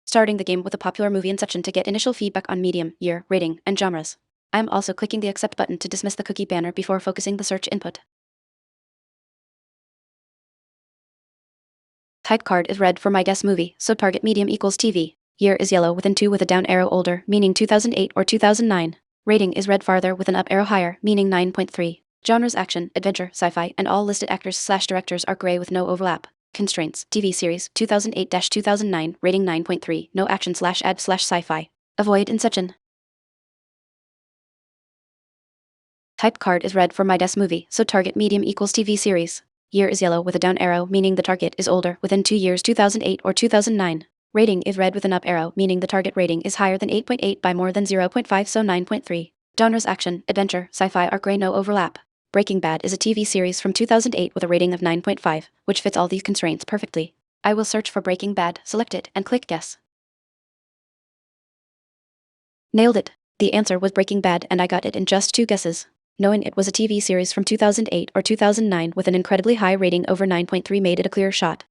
starting the game with a popular movie in section to get initial feedback on medium, year, rating, and genres. I am also clicking the accept button to dismiss the cookie banner before focusing the search input. Type card is red for my guess movie, so target medium equals TV. Year is yellow with an 2 with a down arrow older, meaning 2008 or 2009. Rating is red farther with an up arrow higher, meaning 9.3. Genres action, adventure, sci-fi, and all listed actors/directors are gray with no overlap. Constraints, TV series, 2008-2009, rating 9.3, no action/ad/sci-fi. Avoid inception. Type card is red for my guess movie, so target medium equals TV series. Year is yellow with a down arrow, meaning the target is older, within 2 years 2008 or 2009. Rating is red with an up arrow, meaning the target rating is higher than 8.8 by more than 0.5, so 9.3. Genres action, adventure, sci-fi are gray, no overlap. Breaking Bad is a TV series from 2008 with a rating of 9.5, which fits all these constraints perfectly. I will search for Breaking Bad, select it, and click Guess. Nailed it. The answer was Breaking Bad, and I got it in just 2 guesses. Knowing it was a TV series from 2008 or 2009 with an incredibly high rating over 9.3 made it a clear shot.